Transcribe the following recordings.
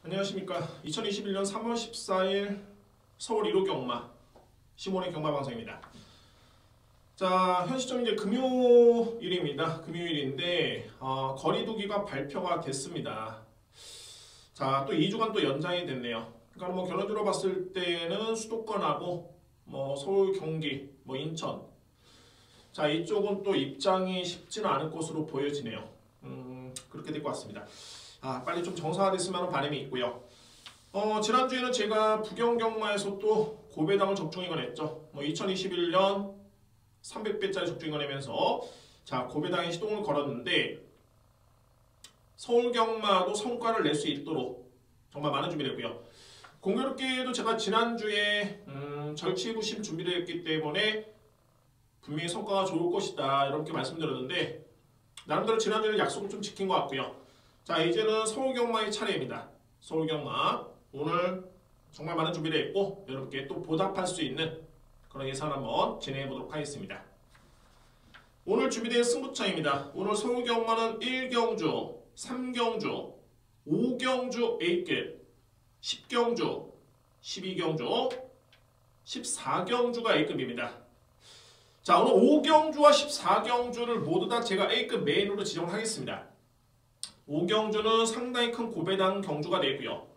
안녕하십니까. 2021년 3월 14일 서울 1호 경마 시몬의 경마 방송입니다. 자, 현 시점 이제 금요일입니다. 금요일인데 거리두기가 발표가 됐습니다. 자, 또 2주간 또 연장이 됐네요. 그러니까 뭐 결론적으로 봤을 때는 수도권하고 뭐 서울, 경기, 뭐 인천, 자 이쪽은 또 입장이 쉽지는 않을 것으로 보여지네요. 그렇게 될 것 같습니다. 빨리 좀 정상화됐으면 하는 바람이 있고요. 지난주에는 제가 부경경마에서 또 고배당을 적중이건 했죠. 2021년 300배짜리 적중이건 하면서 자 고배당에 시동을 걸었는데 서울경마도 성과를 낼 수 있도록 정말 많은 준비를 했고요. 공교롭게도 제가 지난주에 절치부심 준비를 했기 때문에 분명히 성과가 좋을 것이다 이렇게 말씀드렸는데 나름대로 지난주에 약속을 좀 지킨 것 같고요. 자 이제는 서울경마의 차례입니다. 서울경마 오늘 정말 많은 준비를 했고 여러분께 또 보답할 수 있는 그런 예산 한번 진행해 보도록 하겠습니다. 오늘 준비된 승부차입니다. 오늘 서울경마는 1경주, 3경주, 5경주 A급, 10경주, 12경주, 14경주가 A급입니다. 자 오늘 5경주와 14경주를 모두 다 제가 A급 메인으로 지정을 하겠습니다. 5경주는 상당히 큰 고배당 경주가 되고요.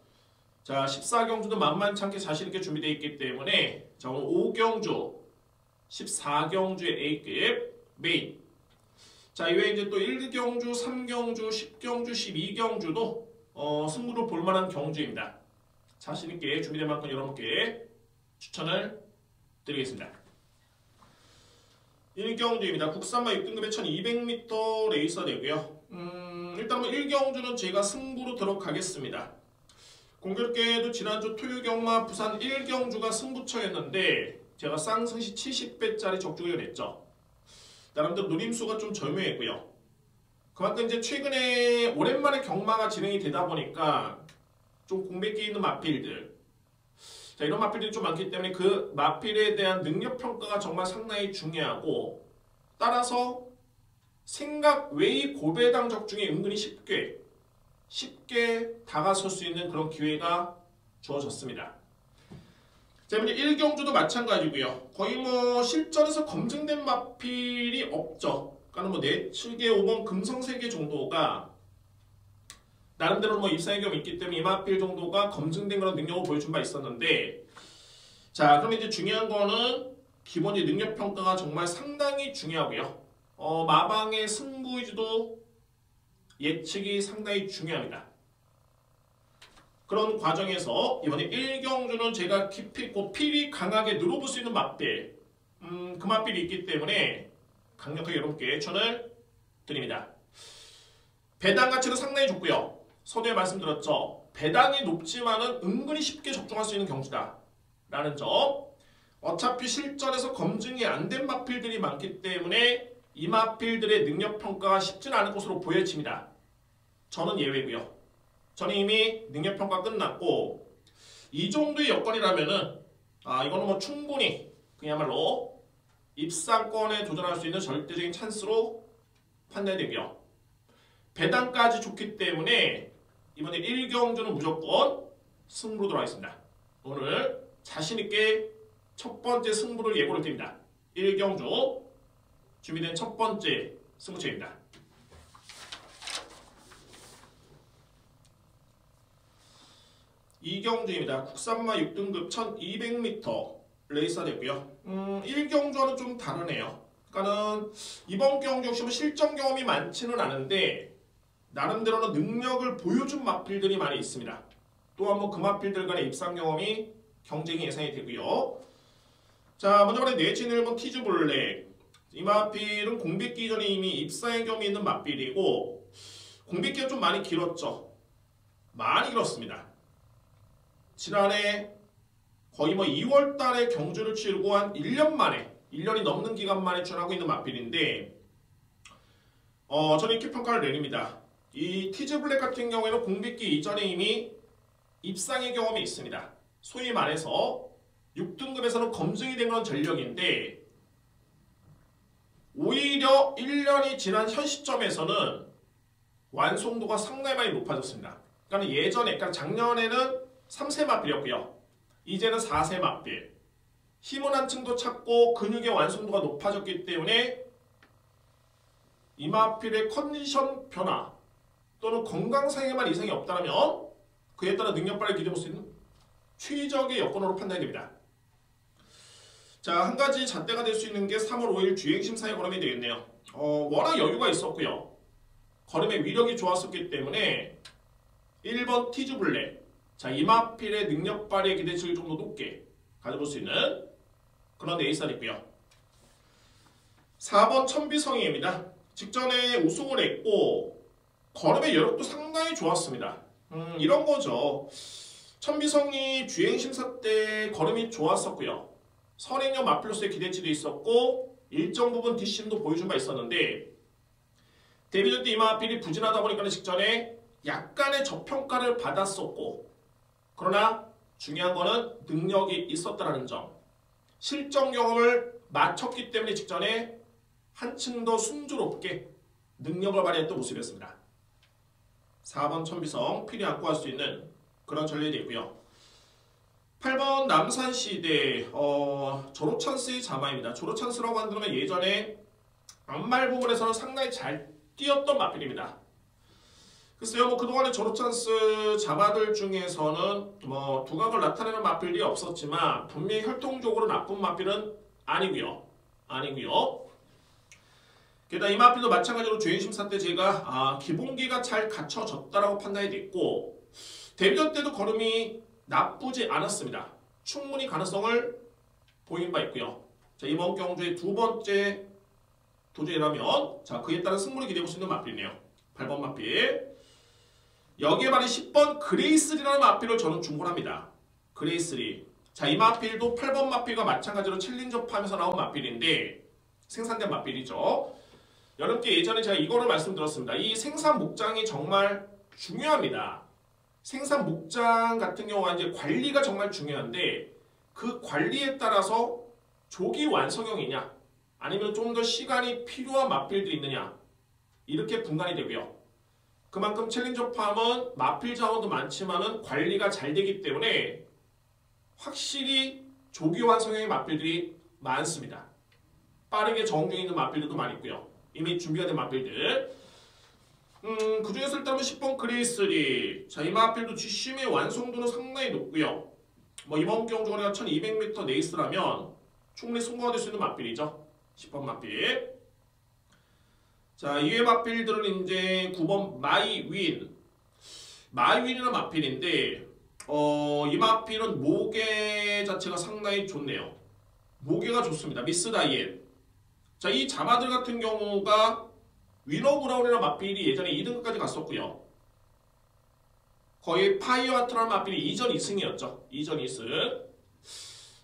자 14경주도 만만치 않게 자신있게 준비되어 있기 때문에 자 오늘 5경주, 14경주의 A급 메인. 자 이외에 이제 또 1경주, 3경주, 10경주, 12경주도 승부를 볼만한 경주입니다. 자신있게 준비된 만큼 여러분께 추천을 드리겠습니다. 1경주입니다. 국산마 6등급의 1200m 레이서 되고요. 일단 1경주는 제가 승부로 들어가겠습니다. 공교롭게도 지난주 토요경마 부산 1경주가 승부처였는데 제가 쌍승시 70배짜리 적중을 냈죠. 나름대로 노림수가 좀 절묘했고요. 그만큼 이제 최근에 오랜만에 경마가 진행이 되다 보니까 좀 공백기 있는 마필들 자 이런 마필들이 좀 많기 때문에 그 마필에 대한 능력평가가 정말 상당히 중요하고 따라서 생각 외의 고배당 적중에 은근히 쉽게 다가설 수 있는 그런 기회가 주어졌습니다. 자 이제 1경주도 마찬가지고요. 거의 뭐 실전에서 검증된 마필이 없죠. 그러니까 뭐 내측의 5번 금성세계 정도가 나름대로 뭐 입상의 경험이 있기 때문에 이마필 정도가 검증된 그런 능력을 보여준 바 있었는데 자 그럼 이제 중요한 거는 기본적인 능력평가가 정말 상당히 중요하고요. 마방의 승부위주도 예측이 상당히 중요합니다. 그런 과정에서 이번에 1경주는 제가 깊이 있고 필이 강하게 누려볼 수 있는 마필 그 마필이 있기 때문에 강력하게 여러분께 추천을 드립니다. 배당 가치는 상당히 좋고요. 서두에 말씀드렸죠. 배당이 높지만은 은근히 쉽게 적중할 수 있는 경주다 라는 점. 어차피 실전에서 검증이 안 된 마필들이 많기 때문에 이 마필들의 능력평가가 쉽지는 않은 것으로 보여집니다. 저는 예외고요. 저는 이미 능력평가 끝났고 이 정도의 여건이라면은 이거는 뭐 충분히 그야말로 입상권에 도전할 수 있는 절대적인 찬스로 판단되고요. 배당까지 좋기 때문에 이번에 1경주는 무조건 승부로 들어가겠습니다. 오늘 자신있게 첫 번째 승부를 예고를 드립니다. 1경주 준비된 첫 번째 승부처입니다. 이경주입니다. 국산마 6등급 1200m 레이서 되고요. 1경주와는 좀 다르네요. 그러니까는 이번 경주 역시 실전 경험이 많지는 않은데 나름대로는 능력을 보여준 마필들이 많이 있습니다. 또한 뭐 그 마필들 간의 입상 경험이 경쟁이 예상이 되고요. 자 먼저 말해 내진 1번 티즈블랙 이 마필은 공백기 이전에 이미 입상의 경험이 있는 마필이고 공백기가 좀 많이 길었죠. 많이 길었습니다. 지난해 거의 뭐 2월달에 경주를 치르고 한 1년 만에 1년이 넘는 기간 만에 출하고 있는 마필인데 저는 이렇게 평가를 내립니다. 이 티즈블랙 같은 경우에는 공백기 이전에 이미 입상의 경험이 있습니다. 소위 말해서 6등급에서는 검증이 된 그런 전력인데 오히려 1년이 지난 현 시점에서는 완성도가 상당히 많이 높아졌습니다. 그러니까 예전에, 그러니까 작년에는 3세 마필이었고요. 이제는 4세 마필. 힘은 한층 더 찾고 근육의 완성도가 높아졌기 때문에 이마필의 컨디션 변화 또는 건강상에만 이상이 없다면 그에 따라 능력 발휘를 기대해볼 수 있는 최적의 여건으로 판단이 됩니다. 자, 한 가지 잣대가 될 수 있는 게 3월 5일 주행심사의 걸음이 되겠네요. 워낙 여유가 있었고요. 걸음의 위력이 좋았었기 때문에 1번 티즈블랙. 자, 이마필의 능력 발휘의 기대치를 좀 더 높게 가져볼 수 있는 그런 에이스가 있고요. 4번 천비성의입니다. 직전에 우승을 했고 걸음의 여력도 상당히 좋았습니다. 이런 거죠. 천비성이 주행심사 때 걸음이 좋았었고요. 선행력 마필로서의 기대치도 있었고 일정 부분 뒷심도 보여준 바 있었는데 데뷔전 때 이마필이 부진하다 보니까 직전에 약간의 저평가를 받았었고 그러나 중요한 거는 능력이 있었다는 점. 실전 경험을 마쳤기 때문에 직전에 한층 더 순조롭게 능력을 발휘했던 모습이었습니다. 4번 천비성 필히 안고 할 수 있는 그런 전략이 있고요. 8번 남산시대 조로찬스의 자마입니다. 조로찬스라고 한다면 예전에 안말 부분에서는 상당히 잘 뛰었던 마필입니다. 글쎄요, 그동안의 조로찬스 자마들 중에서는 두각을 나타내는 마필이 없었지만 분명히 혈통적으로 나쁜 마필은 아니고요. 게다가 이 마필도 마찬가지로 주행심사 때 제가 기본기가 잘 갖춰졌다라고 판단이 됐고 데뷔전 때도 걸음이 나쁘지 않았습니다. 충분히 가능성을 보인 바 있고요. 자, 이번 경주의 두 번째 도전이라면 자, 그에 따른 승부를 기대해볼 수 있는 마필이네요. 8번 마필. 여기에 반해 10번 그레이스리라는 마필을 저는 중분합니다. 그레이스리. 자, 이 마필도 8번 마필과 마찬가지로 챌린저팜에서 나온 마필인데 생산된 마필이죠. 여러분께 예전에 제가 이거를 말씀드렸습니다. 이 생산 목장이 정말 중요합니다. 생산 목장 같은 경우가 이제 관리가 정말 중요한데 그 관리에 따라서 조기 완성형이냐 아니면 좀 더 시간이 필요한 마필들이 있느냐 이렇게 분간이 되고요. 그만큼 챌린저팜은 마필 자원도 많지만은 관리가 잘 되기 때문에 확실히 조기 완성형의 마필들이 많습니다. 빠르게 정중에 있는 마필들도 많이 있고요. 이미 준비가 된 마필들. 그 중에서 일단은 10번 그레이스리. 자, 이 마필도 뒷심의 완성도는 상당히 높고요. 이번 경주 거리가 1200m 네이스라면 충분히 승부가 될 수 있는 마필이죠. 10번 마필. 자, 이외 마필들은 이제 9번 마이윈. 마이윈이라는 마필인데 이 마필은 모계 자체가 상당히 좋네요. 모계가 좋습니다. 미스 다이앤. 자, 이 자마들 같은 경우가 위너 브라운이라는 마필이 예전에 2등급까지 갔었고요. 거의 파이어하트라는 마필이 이전 2승이었죠. 이전 2승.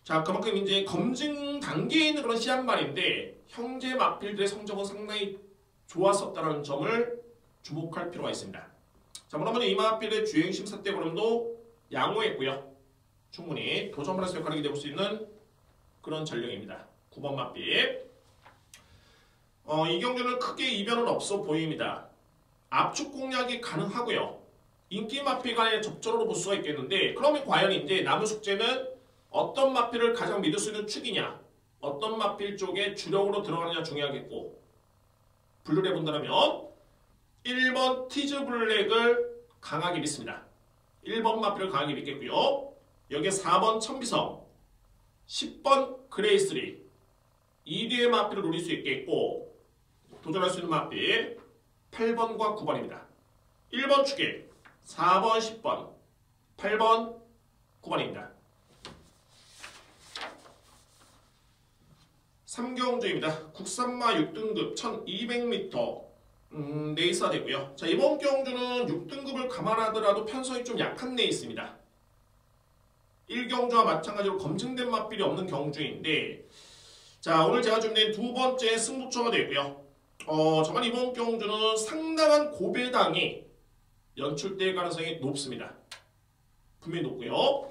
자, 그만큼 이제 검증 단계에 있는 그런 씨앗말인데 형제 마필들의 성적은 상당히 좋았었다는 점을 주목할 필요가 있습니다. 자, 물론 이 마필의 주행심사 때 걸음도 양호했고요. 충분히 도전문에서 역할을 기대해볼 수 있는 그런 전력입니다. 9번 마필. 이 경주는 크게 이변은 없어 보입니다. 압축 공략이 가능하고요. 인기 마필 간의 접전으로 볼 수가 있겠는데 그러면 과연 이제 남은 숙제는 어떤 마필을 가장 믿을 수 있는 축이냐 어떤 마필 쪽에 주력으로 들어가느냐 중요하겠고 분류를 해본다면 1번 티즈블랙을 강하게 믿습니다. 1번 마필을 강하게 믿겠고요. 여기에 4번 천비성 10번 그레이스리 2뒤의 마필을 노릴 수 있겠고 도전할 수 있는 마필 8번과 9번입니다. 1번 축에 4번, 10번, 8번, 9번입니다. 3경주입니다. 국산마 6등급 1200m 네이스가 되고요. 자, 이번 경주는 6등급을 감안하더라도 편성이 좀 약한 네이스입니다. 1경주와 마찬가지로 검증된 마필이 없는 경주인데 자, 오늘 제가 준비한 두 번째 승부처가 되고요. 정말 이번 경주는 상당한 고배당이 연출될 가능성이 높습니다. 분명히 높고요.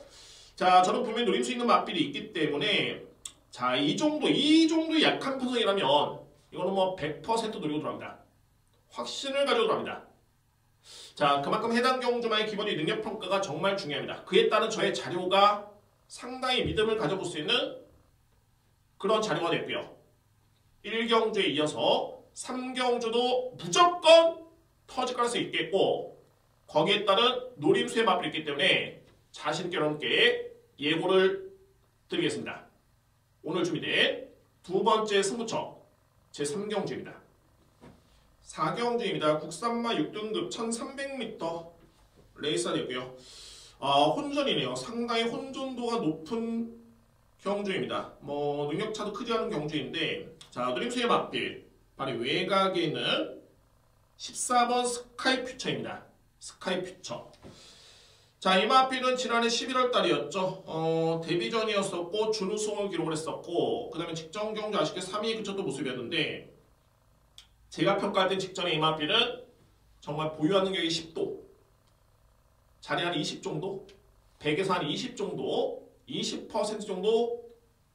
자, 저는 분명히 노릴 수 있는 마필이 있기 때문에 자, 이 정도의 약한 편성이라면 이거는 100% 노리고 들어갑니다. 확신을 가지고 들어갑니다. 자, 그만큼 해당 경주마의 기본이 능력평가가 정말 중요합니다. 그에 따른 저의 자료가 상당히 믿음을 가져볼 수 있는 그런 자료가 됐고요. 1경주에 이어서 3경주도 무조건 터질 가능성이 있겠고 거기에 따른 노림수의 마블이 있기 때문에 자신있게 여러분께 예고를 드리겠습니다. 오늘 준비된 두 번째 승부처 제3경주입니다. 4경주입니다. 국산마 6등급 1300m 레이스가 되고요. 혼전이네요. 상당히 혼전도가 높은 경주입니다. 능력차도 크지 않은 경주인데 자, 노림수의 맛bil 바로 외곽에 있는 14번 스카이퓨처입니다. 스카이퓨처. 자, 이 맛빌은 지난해 11월 달이었죠. 데뷔전이었었고 준우승을 기록을 했었고 그 다음에 직전 경주 아쉽게 3위에 그쳤던 모습이었는데 제가 평가할 땐 직전에 이 맛빌은 정말 보유한 능력이 10도 자리 한 20 정도 100에서 한 20 정도 20% 정도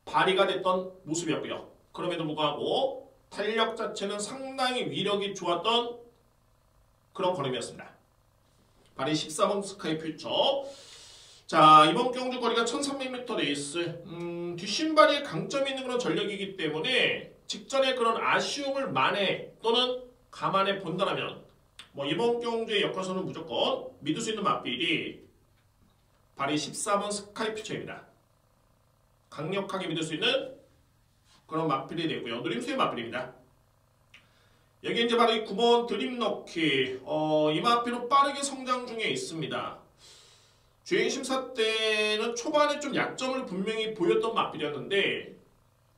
발휘가 됐던 모습이었고요. 그럼에도 불구하고 탄력 자체는 상당히 위력이 좋았던 그런 걸음이었습니다. 발이 14번 스카이퓨처. 자, 이번 경주 거리가 1300m 레이스. 뒷신발이 강점이 있는 그런 전력이기 때문에 직전에 그런 아쉬움을 만회 또는 감안해 본다면 이번 경주의 역할선은 무조건 믿을 수 있는 맛빌이 발이 14번 스카이퓨처입니다. 강력하게 믿을 수 있는 그런 맛빌이 되고요. 노림수의 맛빌입니다. 여기 이제 바로 이 9번 드림럭키. 이 맛빌은 빠르게 성장 중에 있습니다. 주행심사 때는 초반에 좀 약점을 분명히 보였던 맛빌이었는데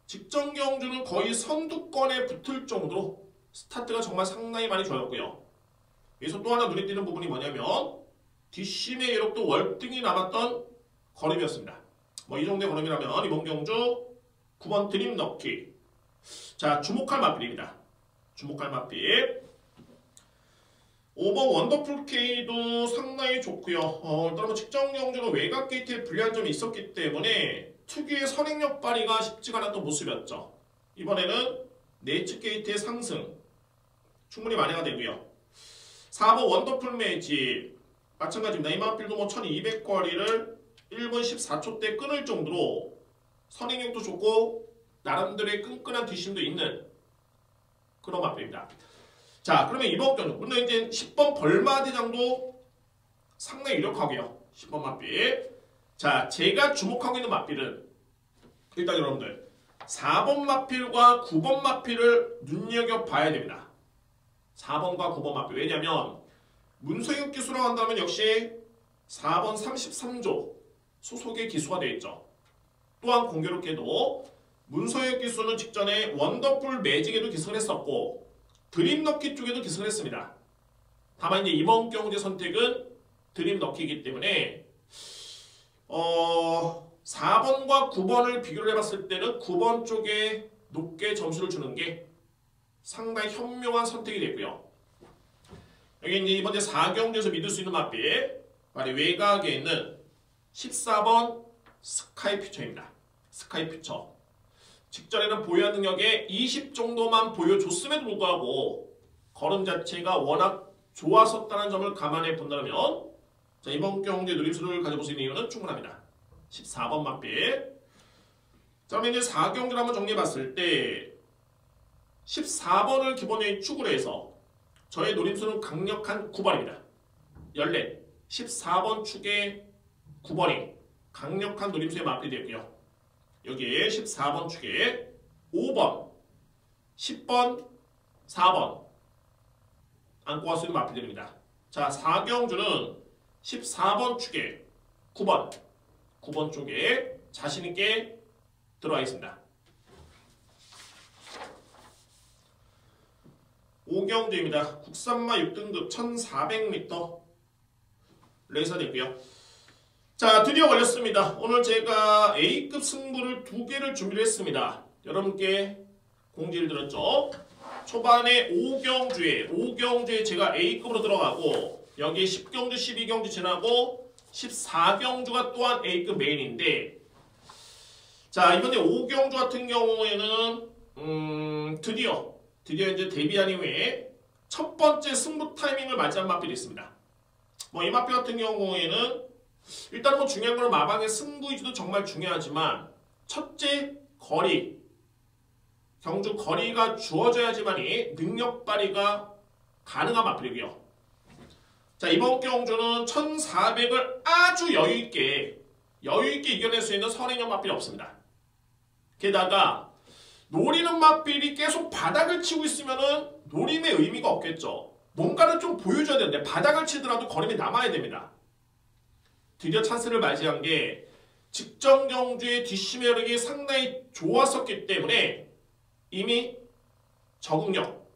직전 경주는 거의 선두권에 붙을 정도로 스타트가 정말 상당히 많이 좋았고요. 여기서 또 하나 눈에 띄는 부분이 뭐냐면 뒷심의 여력도 월등히 남았던 걸음이었습니다. 이 정도의 걸음이라면 이번 경주 9번 드림럭키. 자, 주목할 맛빌입니다. 주목할 맛빌. 5번 원더풀 K도 상당히 좋고요. 일단 직전 경주는 외곽 게이트에 불리한 점이 있었기 때문에 특유의 선행력 발휘가 쉽지가 않았던 모습이었죠. 이번에는 내측 게이트의 상승 충분히 만회가 되고요. 4번 원더풀 매직 마찬가지입니다. 이 맛빌도 1200거리를 1분 14초대 끊을 정도로 선행력도 좋고 나름대로의 끈끈한 뒷심도 있는 그런 맛빌입니다. 자, 그러면 이번 경주 물론 이제 10번 벌마대장도 상당히 유력하고요. 10번 맛빌. 자, 제가 주목하고 있는 맛빌은 일단 여러분들 4번 맛빌과 9번 맛빌을 눈여겨봐야 됩니다. 4번과 9번 맛빌. 왜냐하면 문서육 기수라고 한다면 역시 4번 33조 소속의 기수가 되어 있죠. 또한 공교롭게도 문서육 기수는 직전에 원더풀 매직에도 기승을 했었고 드림럭키 쪽에도 기승을 했습니다. 다만 이제 이번 경주의 선택은 드림럭키이기 때문에 4번과 9번을 비교를 해봤을 때는 9번 쪽에 높게 점수를 주는 게 상당히 현명한 선택이 됐고요. 여기 이제 이번 4경주에서 믿을 수 있는 맛빌 바로 외곽에 있는 14번 스카이퓨처입니다. 스카이퓨처. 직전에는 보유한 능력에 20 정도만 보여줬음에도 불구하고 걸음 자체가 워낙 좋았었다는 점을 감안해 본다면 자, 이번 경주의 누림수를 가져볼 수 있는 이유는 충분합니다. 14번 맛빌. 자, 그럼 이제 4경주를 한번 정리해 봤을 때 14번을 기본에 축으로 해서 저의 노림수는 강력한 9번입니다. 14. 14번 축의 9번이 강력한 노림수의 맛빌이 되고요. 여기에 14번 축에 5번, 10번, 4번 안고 갈 수 있는 맛빌들입니다. 자, 4경주는 14번 축에 9번 쪽에 자신있게 들어와 있습니다. 5경주입니다. 국산마 6등급 1400m 레이서 됐고요. 자, 드디어 걸렸습니다. 오늘 제가 A급 승부를 2개를 준비를 했습니다. 여러분께 공지를 드렸죠. 초반에 5경주에 제가 A급으로 들어가고 여기에 10경주, 12경주 지나고 14경주가 또한 A급 메인인데 자, 이번에 5경주 같은 경우에는 드디어 이제 데뷔한 이후에 첫 번째 승부 타이밍을 맞이한 맛빌이 있습니다. 뭐 이 마필 같은 경우에는 일단 뭐 중요한 건 마방의 승부 위주도 정말 중요하지만 첫째 거리, 경주 거리가 주어져야지만이 능력 발휘가 가능한 마필이고요. 자, 이번 경주는 1400을 아주 여유있게 이겨낼 수 있는 선행형 마필이 없습니다. 게다가 노리는 마필이 계속 바닥을 치고 있으면은 노림의 의미가 없겠죠. 뭔가를 좀 보여줘야 되는데 바닥을 치더라도 걸음이 남아야 됩니다. 드디어 찬스를 맞이한 게 직전 경주의 뒷심의 여력이 상당히 좋았었기 때문에 이미 적응력,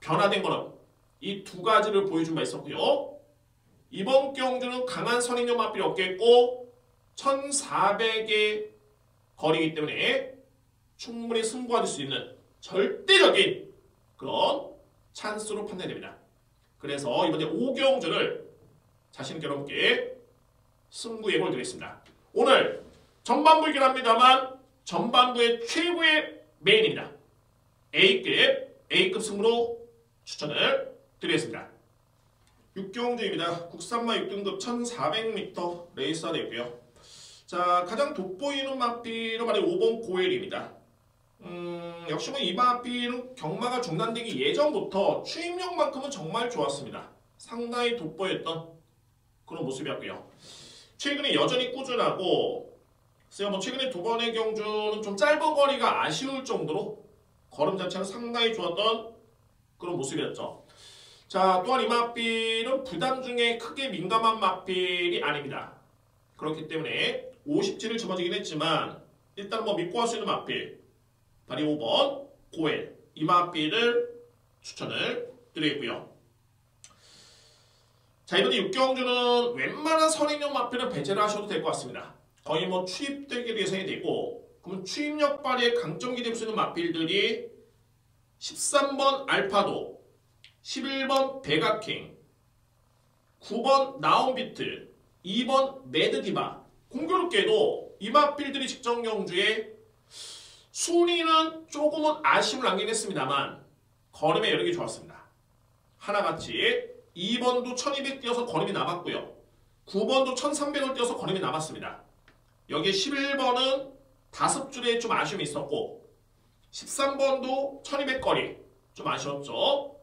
변화된 걸음 이 두 가지를 보여준 바 있었고요. 이번 경주는 강한 선행력 마필이 없겠고 1400의 거리이기 때문에 충분히 승부할 수 있는 절대적인 그런 찬스로 판단됩니다. 그래서 이번에 5경주를 자신있게 여러분께 승부 예고를 드리겠습니다. 오늘 전반부이긴 합니다만 전반부의 최고의 메인입니다. A급 승부로 추천을 드리겠습니다. 6경주입니다. 국산마 6등급 1400m 레이스가 되고요. 자, 가장 돋보이는 마필은 바로 5번 고엘입니다. 역시 뭐 이 마필은 경마가 중단되기 예전부터 추임력만큼은 정말 좋았습니다. 상당히 돋보였던 그런 모습이었고요. 최근에 여전히 꾸준하고 글쎄요, 뭐 최근에 두 번의 경주는 좀 짧은 거리가 아쉬울 정도로 걸음 자체는 상당히 좋았던 그런 모습이었죠. 자, 또한 이 마필은 부담 중에 크게 민감한 마필이 아닙니다. 그렇기 때문에 50치를 집어지긴 했지만 일단 뭐 믿고 할 수 있는 마필 바로 5번 고엘 이 마필을 추천을 드리겠고요. 자, 이번에 6경주는 웬만한 선행력 마필은 배제를 하셔도 될 것 같습니다. 거의 뭐 추입되기로 예상이 되고 그러면 추입력 발휘에 강점기 될 수 있는 마필들이 13번 알파도, 11번 베가킹, 9번 나온비트, 2번 매드디바. 공교롭게도 이 마필들이 직전 경주에 순위는 조금은 아쉬움을 남긴 했습니다만 걸음의 여력이 좋았습니다. 하나같이 2번도 1200 뛰어서 걸음이 남았고요. 9번도 1300을 뛰어서 걸음이 남았습니다. 여기에 11번은 5줄에 좀 아쉬움이 있었고 13번도 1200 거리 좀 아쉬웠죠.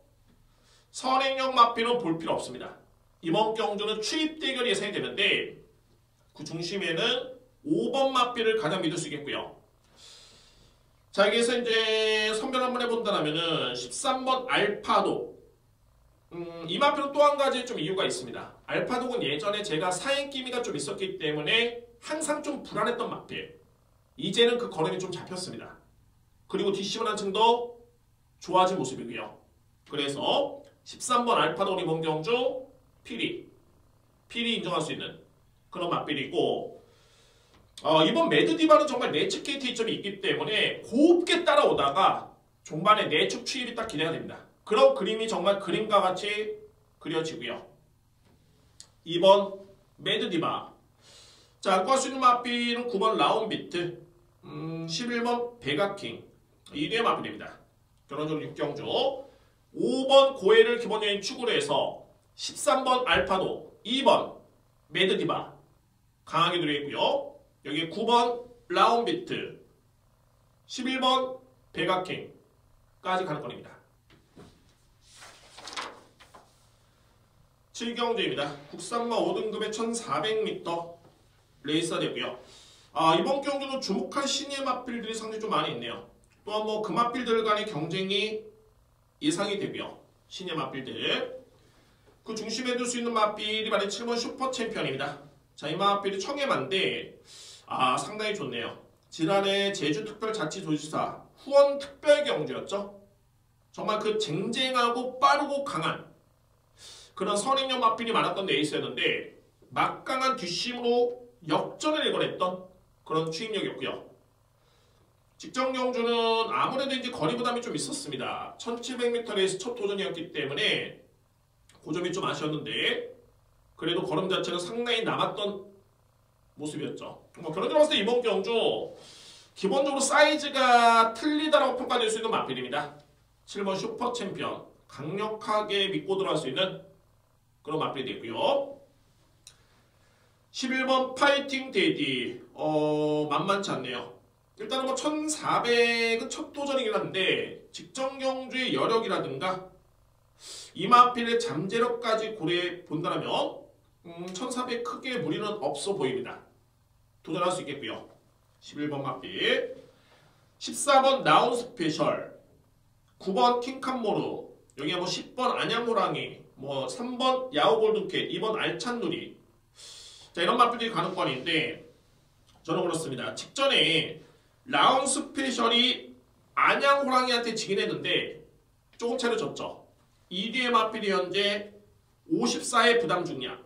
선행력 마필은 볼 필요 없습니다. 이번 경주는 추입 대결이 예상이 되는데 그 중심에는 5번 마필을 가장 믿을 수 있겠고요. 자, 여기에서 이제 선별 한번 해본다면은 13번 알파도. 이 마필은 또 한 가지 좀 이유가 있습니다. 알파독은 예전에 제가 사행 기미가 좀 있었기 때문에 항상 좀 불안했던 마필. 이제는 그 걸음이 좀 잡혔습니다. 그리고 뒷심은 한층 더 좋아진 모습이고요. 그래서 13번 알파독 이번 경주 필히 인정할 수 있는 그런 마필이고 이번 매드디바는 정말 내측 KT점이 있기 때문에 곱게 따라오다가 종반에 내측 추입이 딱 기대가 됩니다. 그런 그림이 정말 그림과 같이 그려지고요. 2번 매드디바. 자, 안고 할 수 있는 마필은 9번 라운비트, 11번 베가킹. 2대의 마필입니다. 결론적으로 6경주. 5번 고엘을 기본적인 축으로 해서 13번 알파도, 2번 매드디바 강하게 들어있고요. 여기 9번 라운비트, 11번 베가킹까지 가는 겁니다. 7경주입니다. 국산마 5등급의 1400m 레이스가 되고요. 이번 경주는 주목할 신예 마필들이 상당히 좀 많이 있네요. 또한 뭐 그 마필들 간의 경쟁이 예상이 되고요. 신예 마필들. 그 중심에 둘 수 있는 마필이 바로 7번 슈퍼 챔피언입니다. 자, 이 마필이 청해만데 상당히 좋네요. 지난해 제주특별자치도지사 후원 특별경주였죠. 정말 그 쟁쟁하고 빠르고 강한 그런 선행력 마필이 많았던 레이스였는데 막강한 뒷심으로 역전을 이뤄냈던 그런 추임력이었고요. 직전 경주는 아무래도 이제 거리 부담이 좀 있었습니다. 1700m 레이스 첫 도전이었기 때문에 그 점이 좀 아쉬웠는데 그래도 걸음 자체는 상당히 남았던 모습이었죠. 뭐 결론적으로 봤을 때 이번 경주 기본적으로 사이즈가 틀리다라고 평가될 수 있는 마필입니다. 7번 슈퍼 챔피언 강력하게 믿고 들어갈 수 있는 그런 마필이 되고요. 11번 파이팅 데디. 만만치 않네요. 일단은 뭐 1400은 첫 도전이긴 한데 직전 경주의 여력이라든가 이마필의 잠재력까지 고려해 본다면 1400 크게 무리는 없어 보입니다. 도전할 수 있겠고요. 11번 마필, 14번 나온 스페셜, 9번 킹칸모르, 여기에 뭐 10번 안양호랑이, 뭐 3번 야오골드캣, 2번 알찬누리. 자, 이런 마필들이 가능권인데 저는 그렇습니다. 직전에 라운 스페셜이 안양호랑이한테 지긴 했는데 조금 차려 졌죠. 2뒤의 마필이 현재 54의 부담 중량,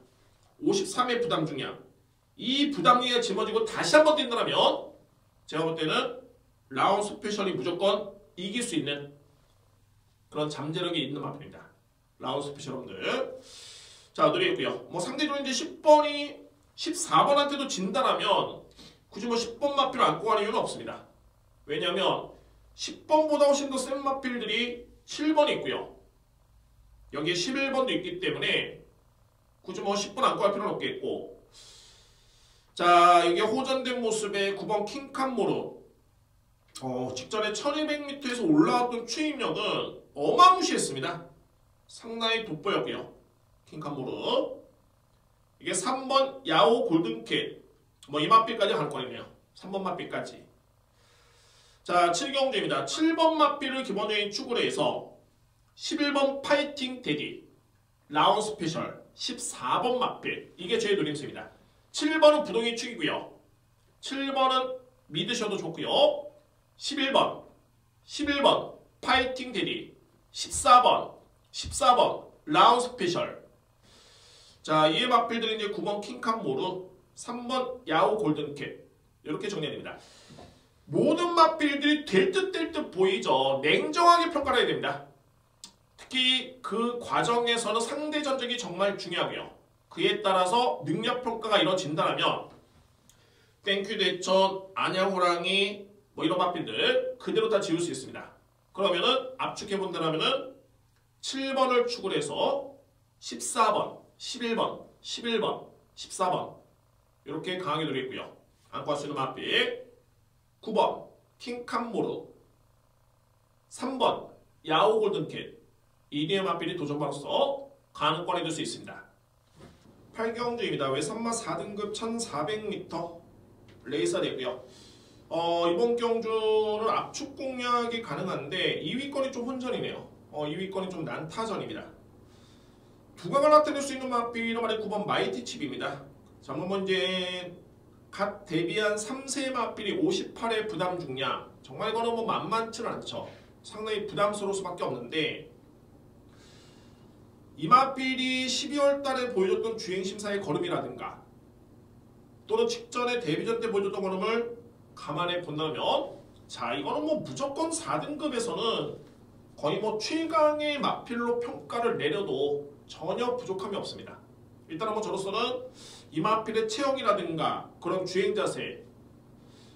53의 부담 중량, 이 부담량에 짊어지고 다시 한번 뛴다면 제가 볼 때는 라운 스페셜이 무조건 이길 수 있는 그런 잠재력이 있는 마필입니다. 라운 스페셜 여러분들. 자, 누리겠고요. 뭐 상대적으로 이제 10번이 14번한테도 진다라면 굳이 뭐 10번 마필을 안고 가는 이유는 없습니다. 왜냐하면 10번보다 훨씬 더 센 마필들이 7번이 있고요. 여기에 11번도 있기 때문에 굳이 뭐 10번 안고 갈 필요는 없겠고. 자, 이게 호전된 모습의 9번 킹칸모르. 직전에 1200m에서 올라왔던 추임력은 어마무시했습니다. 상당히 돋보였고요. 킹칸모르. 이게 3번 야오 골든캣. 뭐 이 마필까지 갈 거네요. 3번 마필까지. 자, 7경주입니다. 7번 마필을 기본적인 축으로 해서 11번 파이팅 데디, 라운 스페셜, 14번 마필. 이게 제 노림수입니다. 7번은 부동의 축이고요. 7번은 믿으셔도 좋고요. 11번 파이팅 데디, 14번 라운 스페셜. 자, 이에 마필들은 이제 9번 킹칸모르, 3번 야오 골든캣. 이렇게 정리됩니다. 모든 마필들이 될 듯 될 듯 보이죠. 냉정하게 평가를 해야 됩니다. 특히 그 과정에서는 상대 전적이 정말 중요하고요. 그에 따라서 능력 평가가 이루어진다면 땡큐 대천, 안양호랑이 뭐 이런 마필들 그대로 다 지울 수 있습니다. 그러면은 압축해 본다면은 7번을 축을 해서 14번, 11번, 14번 이렇게 강하게 누리겠고요. 안고 할 수 있는 마필 9번 킹칸모르, 3번 야오 골든캣. 2뒤의 마필이 도전바로서 가능권이 될 수 있습니다. 8경주입니다. 외산마 4등급 1400m 레이스가 되고요. 이번 경주는 압축 공략이 가능한데 2위권이 좀 혼전이네요. 2위권이 좀 난타전입니다. 두각을 나타낼 수 있는 마필은 말해 9번 마이티칩입니다. 자, 뭐 이제 갓 데뷔한 3세 마필이 58의 부담 중량. 정말 이거는 뭐 만만치는 않죠. 상당히 부담스러울 수밖에 없는데 이 마필이 12월 달에 보여줬던 주행심사의 걸음이라든가 또는 직전에 데뷔전 때 보여줬던 걸음을 감안해 본다면 자, 이거는 뭐 무조건 4등급에서는 거의 뭐 최강의 마필로 평가를 내려도 전혀 부족함이 없습니다. 일단은 뭐 저로서는 이 마필의 체형이라든가 그런 주행 자세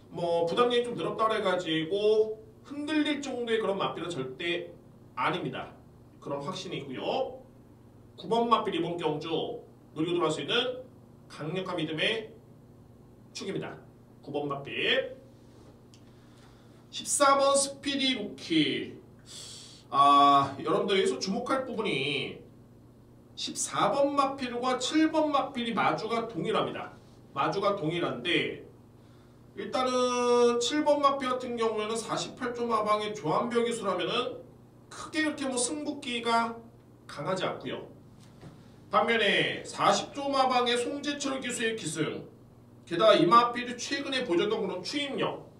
뭐 부담량이 좀 늘었다고 해가지고 흔들릴 정도의 그런 마필은 절대 아닙니다. 그런 확신이 있고요. 9번 마필 이번 경주 노리고 들어갈 수 있는 강력한 믿음의 축입니다. 9번 마필 14번 스피디 루키. 여러분들 여기서 주목할 부분이 14번 마필과 7번 마필이 마주가 동일합니다. 마주가 동일한데 일단은 7번 마필 같은 경우에는 48조 마방의 조합벽 기수라면은 크게 그렇게 뭐 승부기가 강하지 않고요. 반면에 40조 마방의 송재철 기수의 기승, 게다가 이 마필이 최근에 보여줬던 그런 추임력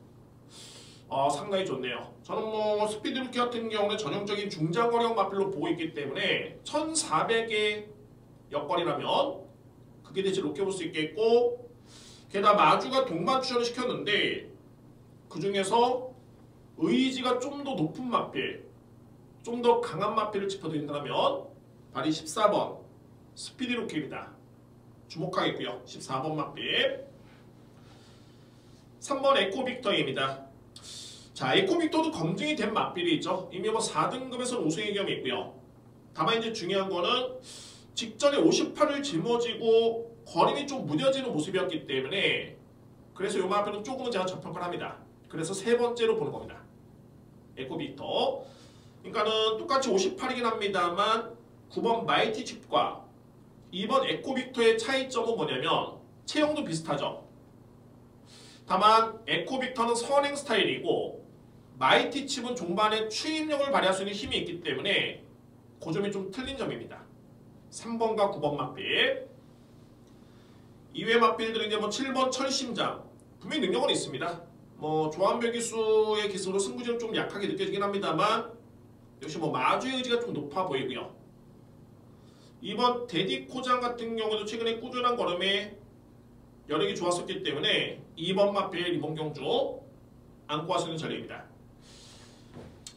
상당히 좋네요. 저는 뭐 스피드루키 같은 경우는 전형적인 중장거리형 마필로 보고 있기 때문에 1400의 여건이라면 그게 대체 높게 볼 수 있겠고, 게다가 마주가 동반 출전을 시켰는데 그 중에서 의지가 좀 더 높은 마필, 좀 더 강한 마필을 짚어드린다면 발이 14번 스피드루키입니다. 주목하겠고요. 14번 마필 3번 에코빅터입니다. 자, 에코빅터도 검증이 된 마필이 있죠. 이미 뭐 4등급에서는 우승의 경험이 있고요. 다만 이제 중요한 거는 직전에 58을 짊어지고 거림이 좀 무뎌지는 모습이었기 때문에 그래서 요 마표는 조금은 제가 저평가를 합니다. 그래서 세 번째로 보는 겁니다. 에코빅터. 그러니까는 똑같이 58이긴 합니다만 9번 마이티 칩과 2번 에코빅터의 차이점은 뭐냐면 체형도 비슷하죠. 다만 에코빅터는 선행 스타일이고 마이티 칩은 종반에 추입력을 발휘할 수 있는 힘이 있기 때문에 그 점이 좀 틀린 점입니다. 3번과 9번 맞빌. 이외 맞빌들은 이제 뭐 7번 철심장. 분명히 능력은 있습니다. 뭐 조한별 기수의 기술로 승부지는 좀 약하게 느껴지긴 합니다만 역시 뭐 마주의 의지가 좀 높아 보이고요. 2번 데디코장 같은 경우도 최근에 꾸준한 걸음에 여력이 좋았었기 때문에 2번 맞빌 이번 경주 안고 할 수 있는 전략입니다.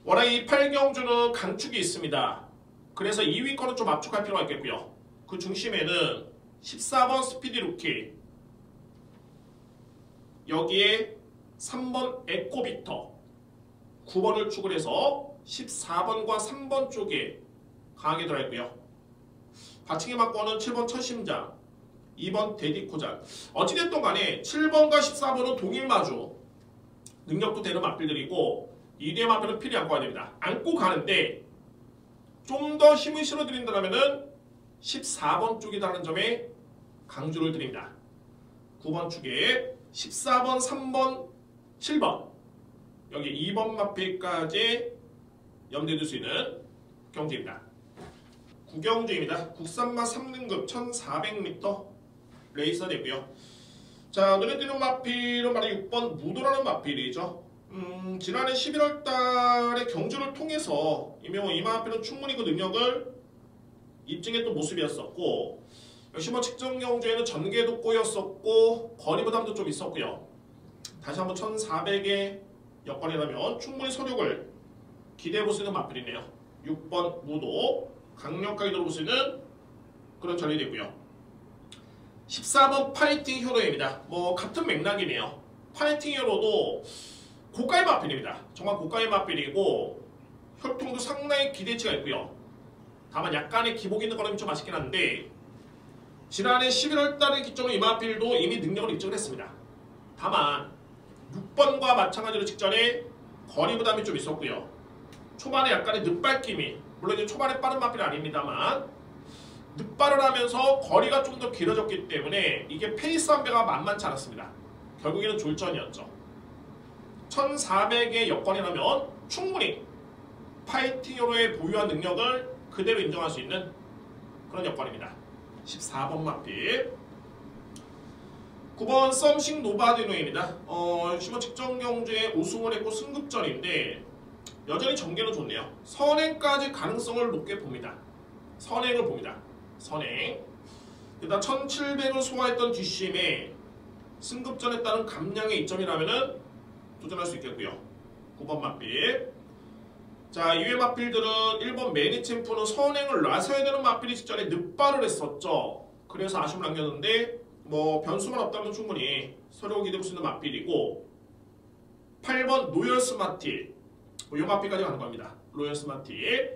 워낙 이 8경주는 강축이 있습니다. 그래서 2위 거는 좀 압축할 필요가 있겠고요. 그 중심에는 14번 스피디 루키, 여기에 3번 에코빅터, 9번을 축을 해서 14번과 3번 쪽에 강하게 들어있고요. 받치기 맞고는 7번 첫심장, 2번 데디코장. 어찌됐든 간에 7번과 14번은 동일 마주, 능력도 되는 맞빌들이고 2위의 맞빌은 필히 안고 가야 됩니다. 안고 가는데 좀 더 힘을 실어드린다면 14번 쪽이라는 점에 강조를 드립니다. 9번 축에 14번, 3번, 7번 여기 2번 맞빌까지 염두에 둘 수 있는 경주입니다. 구경주입니다. 국산마 3등급 1400m 레이서 되고요. 자, 눈에 띄는 마필은 바로 6번 무도라는 마필이죠. 지난해 11월 달에 경주를 통해서 이 마필은 충분히 그 능력을 입증했던 모습이었었고 역시 뭐 직전 경주에는 전개도 꼬였었고 거리 부담도 좀 있었고요. 다시 한번 1400의 여건이라면 충분히 서력을 기대해볼 수 있는 마필이네요. 6번 무도 강력하게 들어볼 수 있는 그런 전이 되고요. 14번 파이팅 히어로입니다. 뭐 같은 맥락이네요. 파이팅 히어로도 고가의 마필입니다. 정말 고가의 마필이고 혈통도 상당히 기대치가 있고요. 다만 약간의 기복 있는 거는 좀 아쉽긴 한데 지난해 11월 달을 기점으로 이 마필도 이미 능력을 입증을 했습니다. 다만 6번과 마찬가지로 직전에 거리 부담이 좀 있었고요. 초반에 약간의 늦발김이, 물론 이제 초반에 빠른 마필은 아닙니다만 늦발을 하면서 거리가 좀 더 길어졌기 때문에 이게 페이스 한 배가 만만치 않았습니다. 결국에는 졸전이었죠. 1400의 여건이라면 충분히 파이팅 히어로의 보유한 능력을 그대로 인정할 수 있는 그런 여건입니다. 14번 마필. 9번 썸싱 노바디노입니다. 직전 경주에 우승을 했고 승급전인데 여전히 전개는 좋네요. 선행까지 가능성을 높게 봅니다. 선행을 봅니다. 선행. 일단 1700을 소화했던 뒷심에 승급전에 따른 감량의 이점이라면 도전할 수 있겠고요. 9번 맞빌. 자, 이외 맞빌들은 1번 매니챔프는 선행을 놔서야 되는 맞빌이 직전에 늦발을 했었죠. 그래서 아쉬움을 남겼는데 뭐 변수만 없다면 충분히 서로 기대할 수 있는 맞빌이고 8번 노열 스마티. 이 맞빌까지 가는 겁니다. 로열 스마티.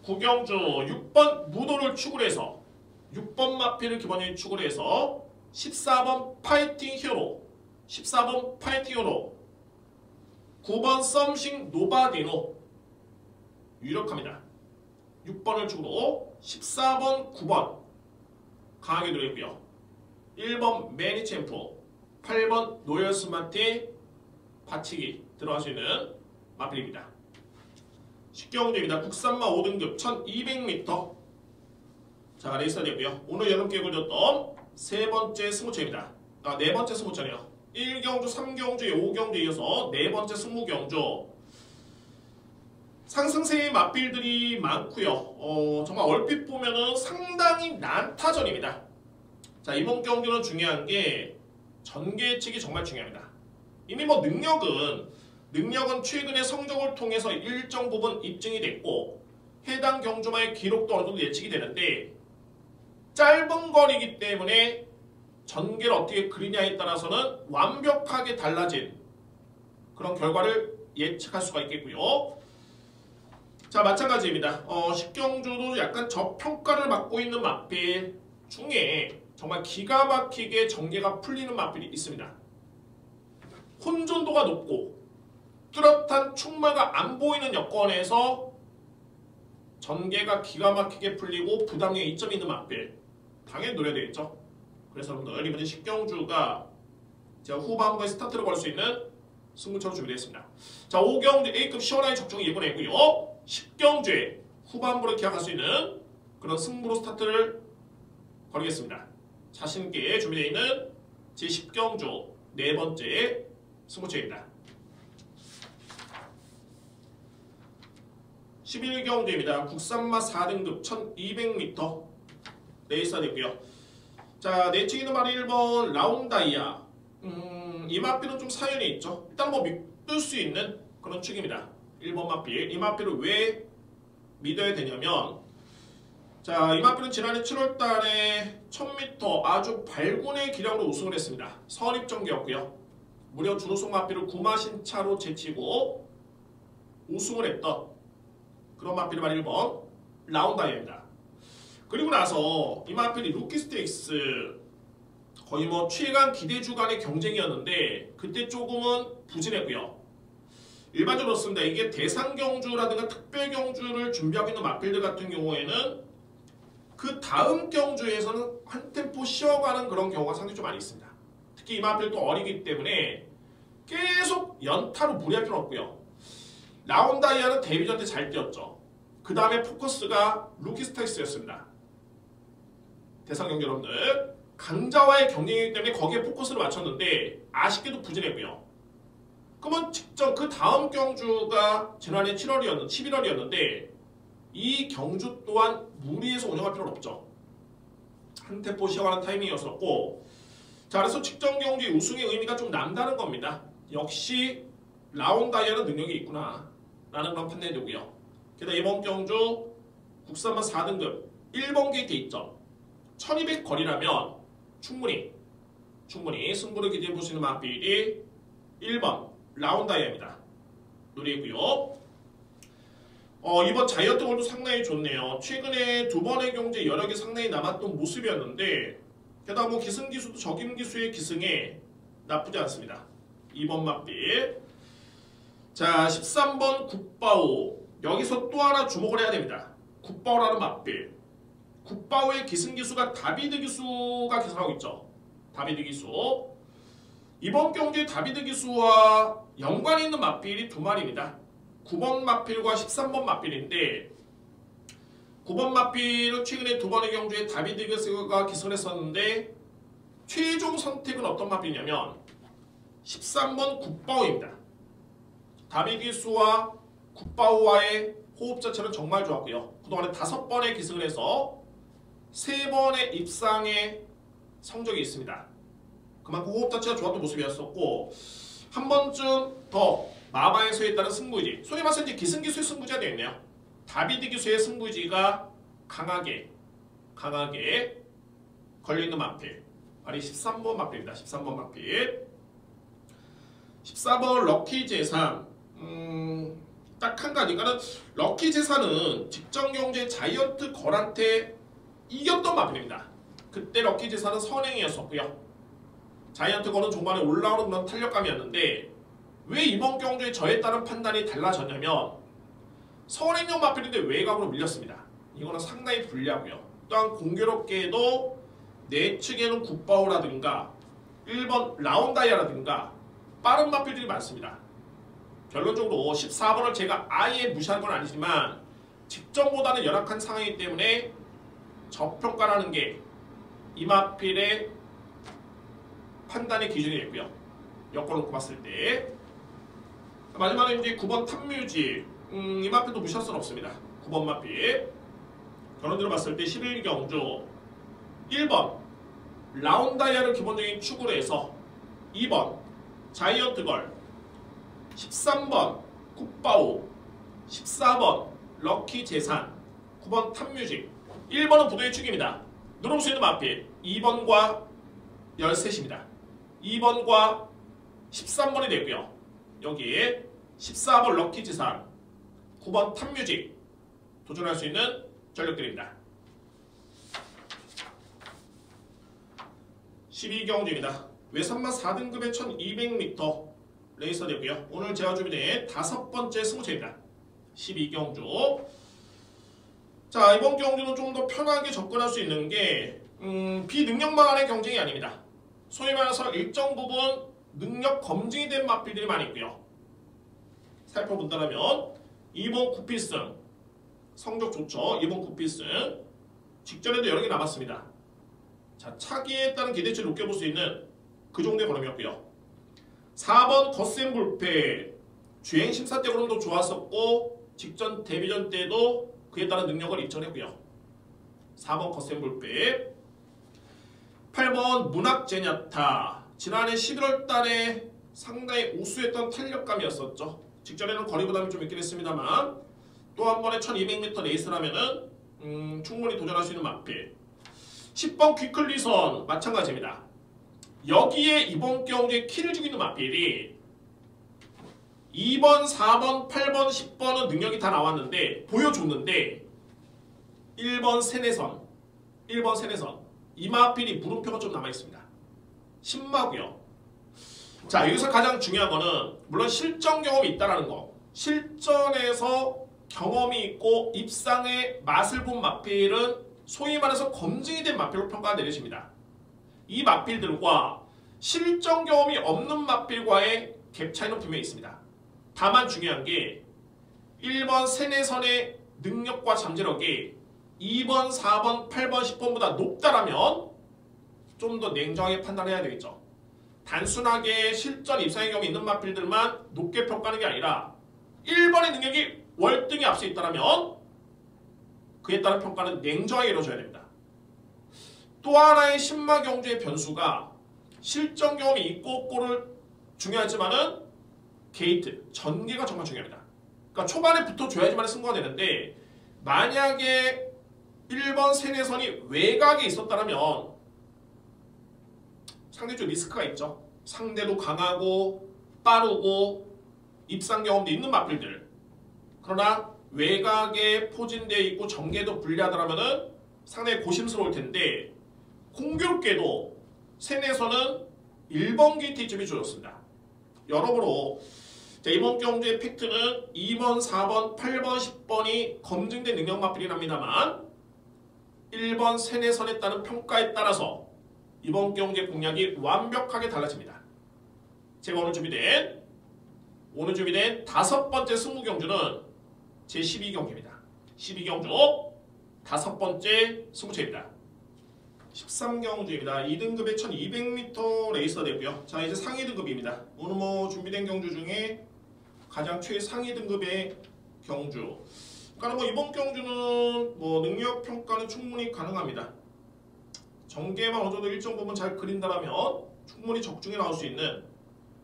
구경주 6번 무도를 축을 해서 6번 마필을 기본적인 축을 해서 14번 파이팅 히어로 14번 파이팅 히어로 9번 썸싱 노바디노 유력합니다. 6번을 축으로 14번 9번 강하게 들어있고요. 1번 매니챔프 8번 노열 스마티 받치기 들어갈 수 있는 마필입니다. 식경주입니다. 국산마 5등급 1200m. 자, 레이스가 되고요. 오늘 여름께 걸렸던 세 번째 승무처입니다. 네 번째 승무처네요. 1경주, 3경주에 5경주에 이어서 네 번째 승무경주. 상승세의 맞빌들이 많고요. 정말 얼핏 보면은 상당히 난타전입니다. 자, 이번 경주는 중요한 게 전개 예측이 정말 중요합니다. 이미 뭐 능력은 최근의 성적을 통해서 일정 부분 입증이 됐고 해당 경주마의 기록도 어느 정도 예측이 되는데 짧은 거리이기 때문에 전개를 어떻게 그리냐에 따라서는 완벽하게 달라진 그런 결과를 예측할 수가 있겠고요. 자, 마찬가지입니다. 식경주도 약간 저평가를 받고 있는 맞빌 중에 정말 기가 막히게 전개가 풀리는 마필이 있습니다. 혼존도가 높고 뚜렷한 충마가 안 보이는 여건에서 전개가 기가 막히게 풀리고 부담력이 2점 있는 마필 당연히 노려야 되겠죠. 그래서 여러분들 이번에 10경주가 제가 후반부에 스타트를 걸 수 있는 승부처로 준비되어 있습니다. 자, 5경주 A급 시원하게 적중이 이번에고요. 10경주에 후반부를 기약할 수 있는 그런 승부로 스타트를 걸겠습니다. 자신있게 준비되어 있는 제10경주 네 번째 승부처입니다. 11경주입니다. 국산마 4등급 1200m 레이스가 되고요. 자, 내치기는 바로 1번 라운다이아. 이 마필은 좀 사연이 있죠. 일단 뭐 믿을 수 있는 그런 축입니다. 1번 마필. 이 마필을 왜 믿어야 되냐면, 자, 이 마필은 지난해 7월달에 1000m 아주 발군의 기량으로 우승을 했습니다. 선입정규였고요. 무려 준우승 마필을 9마신 차로 제치고 우승을 했던 그런 마필이 바로 1번 라운다이아입니다. 그리고 나서 이 마필이 루키 스테이크스 거의 뭐 최강 기대 주간의 경쟁이었는데 그때 조금은 부진했고요. 일반적으로 그렇습니다. 이게 대상 경주라든가 특별 경주를 준비하고 있는 마필들 같은 경우에는 그 다음 경주에서는 한 템포 쉬어가는 그런 경우가 상당히 좀 많이 있습니다. 특히 이 마필도 어리기 때문에 계속 연타로 무리할 필요는 없고요. 라운다이아는 데뷔전 때 잘 뛰었죠. 그 다음에 포커스가 루키 스테이크스였습니다. 대상 경기 여러분들 강자와의 경쟁이기 때문에 거기에 포커스를 맞췄는데 아쉽게도 부진했고요. 그러면 직접 그 다음 경주가 지난해 11월이었는데 이 경주 또한 무리해서 운영할 필요는 없죠. 한 템포 쉬어가는 타이밍이었었고, 자, 그래서 직전 경주의 우승의 의미가 좀 남다른 겁니다. 역시 라운다이아는 능력이 있구나 라는 그런 판단이 되고요. 게다가 이번 경주 국산마 4등급 1번 게이트 2점 1200 거리라면 충분히 승부를 기대해 볼 수 있는 마필이 1번 라운다이아입니다. 노리고요. 이번 자이언트 골도 상당히 좋네요. 최근에 두 번의 경주에 여력이 상당히 남았던 모습이었는데 게다가 뭐 기승기수도 적임기수의 기승에 나쁘지 않습니다. 2번 마필. 자, 13번 굿바오. 여기서 또 하나 주목을 해야 됩니다. 굿바오라는 마필. 굿바오의 기승기수가 다비드 기수가 계산하고 있죠. 다비드 기수. 이번 경주에 다비드 기수와 연관이 있는 마필이 두 마리입니다. 9번 마필과 13번 마필인데 9번 마필은 최근에 두 번의 경주에 다비드 기수가 기승을 했었는데 최종 선택은 어떤 마필이냐면 13번 굿바오입니다. 다비드 기수와 굿바오와의 호흡 자체는 정말 좋았고요. 그동안에 5번의 기승을 해서 3번의 입상의 성적이 있습니다. 그만큼 호흡 자체가 좋았던 모습이었었고 한 번쯤 더 마마의 수에 따른 승부의지, 소위 말해서 이제 기승기수의 승부지가 되어 있네요. 다비드 기수의 승부의지가 강하게 걸려있는 마필, 바로 13번 마필입니다. 13번 마필. 14번 럭키 재산. 딱 한 가지. 그러니까 럭키 재산은 직전 경주에 자이언트 걸한테 이겼던 마필입니다. 그때 럭키 재산은 선행이었었고요. 자이언트 걸은 종반에 올라오는 그런 탄력감이었는데 왜 이번 경주에 저에 따른 판단이 달라졌냐면 선행용 마필인데 외곽으로 밀렸습니다. 이거는 상당히 불리하고요. 또한 공교롭게도 내측에는 굿바오라든가 1번 라운다이아라든가 빠른 마필들이 많습니다. 결론적으로 14번을 제가 아예 무시한 건 아니지만 직전보다는 열악한 상황이기 때문에 저평가라는 게 이 마필의 판단의 기준이 됐고요. 여건을 놓고 봤을 때. 마지막에 이제 9번 탑뮤직. 이 마필도 무시할 수는 없습니다. 9번 마필. 결론적으로 봤을 때 11경주 1번 라운다이아를 기본적인 축으로 해서 2번 자이언트 걸, 13번 굿바오, 14번 럭키 재산, 9번 탑뮤직, 1번은 부도의 축입니다. 누를 수 있는 마필 2번과 13입니다. 2번과 13번이 되고요. 여기에 14번 럭키 재산, 9번 탑뮤직 도전할 수 있는 전력들입니다. 12경주입니다. 외산마 4등급의 1200m 레이서 되고요. 오늘 제가 준비된 5번째 승무차입니다. 12경주. 자, 이번 경주는 좀 더 편하게 접근할 수 있는 게 비능력만의 경쟁이 아닙니다. 소위 말해서 일정 부분 능력 검증이 된 마필들이 많이 있고요. 살펴본다면 이번 9필승 성적 좋죠. 이번 9필승 직전에도 여러 개 남았습니다. 자, 차기에 따른 기대치를 높게 볼 수 있는 그 정도의 걸음이었고요. 4번 거센불패 주행심사 때 걸음도 좋았었고 직전 데뷔전 때도 그에 따른 능력을 입증했고요. 4번 거센불패 8번 문학제냐타 지난해 11월 달에 상당히 우수했던 탄력감이었었죠. 직전에는 거리 부담이 좀 있긴 했습니다만 또 한 번에 1200m 레이스라면은 충분히 도전할 수 있는 마필. 10번 귀클리선 마찬가지입니다. 여기에 이번 경주에 키를 주고 있는 마필이 2번, 4번, 8번, 10번은 능력이 다 나왔는데 보여줬는데 1번 세네선 이 마필이 물음표가 좀 남아있습니다. 신마고요. 자, 여기서 가장 중요한 거는 물론 실전 경험이 있다는 거. 실전에서 경험이 있고 입상의 맛을 본 마필은 소위 말해서 검증이 된 마필로 평가가 내려집니다. 이 마필들과 실전 경험이 없는 마필과의 갭 차이는 분명히 있습니다. 다만 중요한 게 1번 세네선의 능력과 잠재력이 2번, 4번, 8번, 10번보다 높다라면 좀 더 냉정하게 판단해야 되겠죠. 단순하게 실전 입상의 경험이 있는 마필들만 높게 평가하는 게 아니라 1번의 능력이 월등히 앞서 있다면 그에 따른 평가는 냉정하게 이루어져야 됩니다. 또 하나의 신마 경주의 변수가 실전 경험이 있고 없고를 중요하지만은 게이트, 전개가 정말 중요합니다. 그러니까 초반에 붙어줘야지만 승부가 되는데 만약에 1번 세네선이 외곽에 있었다면 상대적으로 리스크가 있죠. 상대도 강하고 빠르고 입상 경험도 있는 마필들. 그러나 외곽에 포진되어 있고 전개도 불리하다면 상당히 고심스러울 텐데 공교롭게도 세네선은 1번 게이트 이점이 주어졌습니다. 여러모로 이번 경주의 팩트는 2번, 4번, 8번, 10번이 검증된 능력 마필이랍니다만 1번 세네선에 따른 평가에 따라서 이번 경주의 공략이 완벽하게 달라집니다. 제가 오늘 준비된 5번째 승무 경주는 제 12경기입니다. 12경주 5번째 승무차입니다. 13경주입니다. 2등급의 1200m 레이서 되고요. 자, 이제 상위 등급입니다. 오늘 준비된 경주 중에 가장 최상위 등급의 경주. 그러니까 이번 경주는 능력 평가는 충분히 가능합니다. 전개만 어느 정도 일정 부분 잘 그린다면 충분히 적중에 나올 수 있는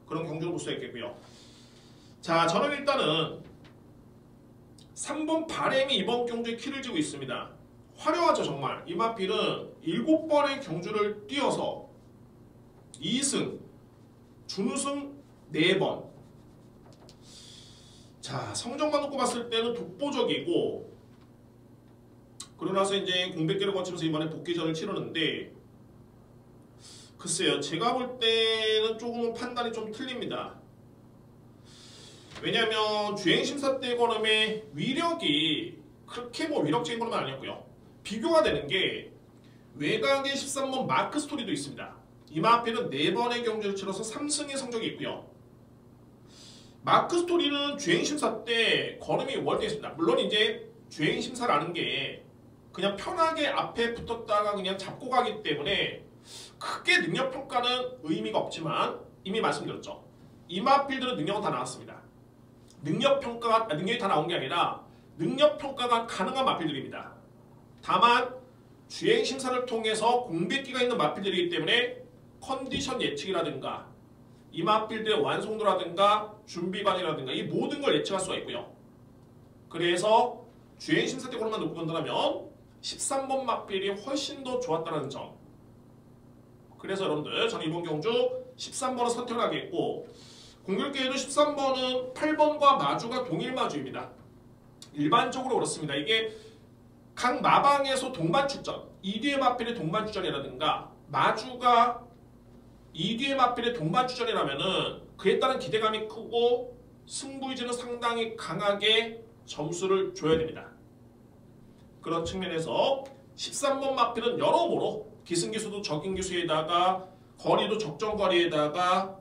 그런 경주를 볼 수 있겠고요. 자, 저는 일단은 3번 바램이 이번 경주에 키를 쥐고 있습니다. 화려하죠, 정말. 이 마필은 7번의 경주를 뛰어서 2승, 준우승 4번. 자, 성적만 놓고 봤을 때는 독보적이고 그러고 나서 이제 공백기를 거치면서 이번에 복귀전을 치르는데 글쎄요, 제가 볼 때는 조금 판단이 좀 틀립니다. 왜냐하면 주행심사 때 걸음의 위력이 그렇게 위력적인 걸음은 아니었고요. 비교가 되는 게 외곽의 13번 마크 스토리도 있습니다. 이 마필은 4번의 경주를 치러서 3승의 성적이 있고요. 마크 스토리는 주행심사 때 걸음이 월등했습니다. 물론 이제 주행심사라는 게 그냥 편하게 앞에 붙었다가 그냥 잡고 가기 때문에 크게 능력평가는 의미가 없지만 이미 말씀드렸죠. 이 마필들은 능력은 다 나왔습니다. 능력이 다 나온 게 아니라 능력평가가 가능한 마필들입니다. 다만 주행심사를 통해서 공백기가 있는 마필들이기 때문에 컨디션 예측이라든가 이 마필들의 완성도라든가 준비반이라든가 이 모든 걸 예측할 수가 있고요. 그래서 주행심사 때 그런만 놓고 본다면 13번 마필이 훨씬 더 좋았다는 점. 그래서 여러분들 저는 이번 경주 13번을 선택을 하겠고 공교롭게도 13번은 8번과 마주가 동일 마주입니다. 일반적으로 그렇습니다. 이게 각 마방에서 동반 출전, 2뒤의 마필의 동반 출전이라든가 마주가 2뒤의 마필의 동반주전이라면은 그에 따른 기대감이 크고 승부의지는 상당히 강하게 점수를 줘야 됩니다. 그런 측면에서 13번 마필은 여러모로 기승기수도 적인기수에다가 거리도 적정거리에다가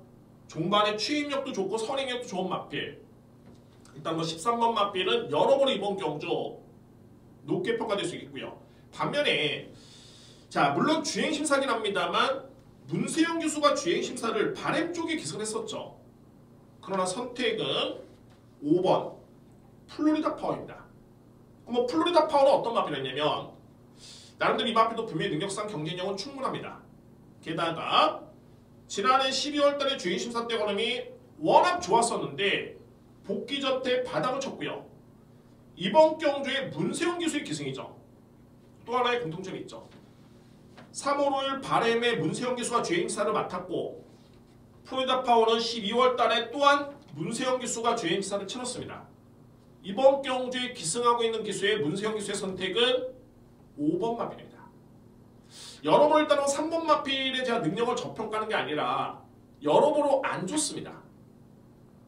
종반의 추임력도 좋고 선행력도 좋은 마필. 일단 뭐 13번 마필은 여러모로 이번 경주 높게 평가될 수 있겠고요. 반면에 자 물론 주행심사긴 합니다만 문세영 기수가 주행심사를 바램 쪽에 기승을 했었죠. 그러나 선택은 5번 플로리다 파워입니다. 그럼 플로리다 파워는 어떤 마필이었냐면 나름대로 이 마필도 분명히 능력상 경쟁력은 충분합니다. 게다가 지난해 12월 달에 주행심사 때 걸음이 워낙 좋았었는데 복귀 전태 바닥을 쳤고요. 이번 경주에 문세영 기수의 기승이죠. 또 하나의 공통점이 있죠. 3월 5일 바램의 문세영 기수가 주행심사를 맡았고 플로리다 파워는 12월 달에 또한 문세영 기수가 주행심사를 치렀습니다. 이번 경주에 기승하고 있는 기수의 문세영 기수의 선택은 5번 마필입니다. 여러모로 일단은 3번 마필에 제가 능력을 저평가하는 게 아니라 여러모로 안 좋습니다.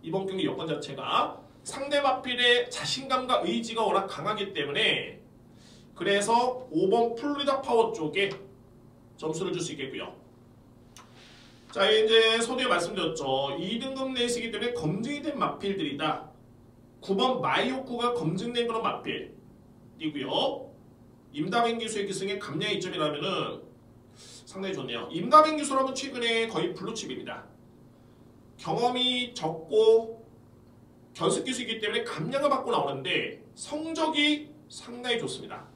이번 경기 여건 자체가 상대 마필의 자신감과 의지가 워낙 강하기 때문에 그래서 5번 플로리다 파워 쪽에 점수를 줄 수 있겠고요. 자 이제 서두에 말씀드렸죠. 2등급 레이스이기 때문에 검증이 된 마필들이다. 9번 마이오쿠가 검증된 그런 마필이고요. 임다빈 기수의 기승의 감량의 이점이라면은 상당히 좋네요. 임다빈 기수라면 최근에 거의 블루칩입니다. 경험이 적고 견습 기수이기 때문에 감량을 받고 나오는데 성적이 상당히 좋습니다.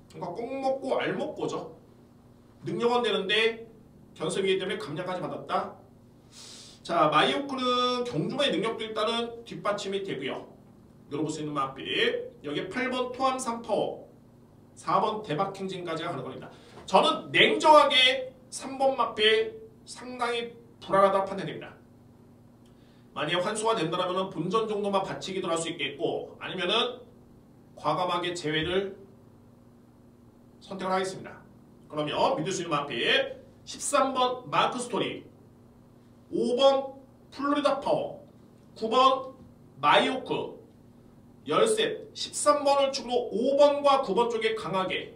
그러니까 꼭 먹고 알 먹고죠. 능력은 되는데 견습이기 때문에 감량까지 받았다. 자 마이오크는 경주마의 능력도 일단은 뒷받침이 되고요. 열어볼 수 있는 마필 여기에 8번 토함 3파워 4번 대박행진까지가 가는 겁니다. 저는 냉정하게 3번 마필 상당히 불안하다 판단됩니다. 만약에 환수가 된다면 본전 정도만 받치기도 할 수 있겠고 아니면은 과감하게 제외를 선택을 하겠습니다. 그러면 믿을 수 있는 마필 13번 마크 스토리 5번 플로리다 파워 9번 마이오크 열셋 13번을 축으로 5번과 9번 쪽에 강하게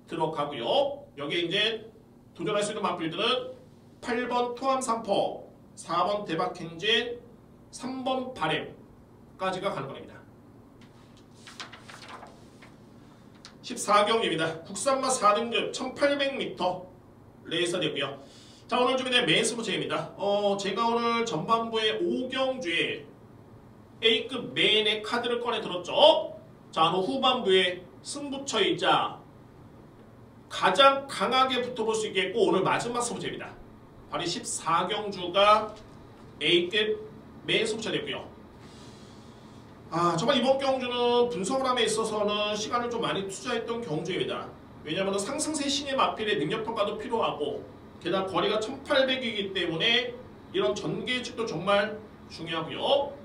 들어가고요. 여기에 이제 도전할 수 있는 마필들은 8번 토함 3퍼 4번 대박행진 3번 바램까지가 가는 겁니다. 14경기입니다. 국산마 4등급 1800m 레이서 되고요. 자 오늘 준비된 메인 스포츠입니다. 제가 오늘 전반부에 5경주에 A급 메인의 카드를 꺼내 들었죠. 자 후반부에 승부처이자 가장 강하게 붙어볼 수 있겠고 오늘 마지막 승부처입니다. 바로 14경주가 A급 메인 승부처 됐고요. 정말 이번 경주는 분석을 함에 있어서는 시간을 좀 많이 투자했던 경주입니다. 왜냐하면 상승세 신의 마필의 능력평가도 필요하고 게다가 거리가 1800이기 때문에 이런 전개 예측도 정말 중요하고요.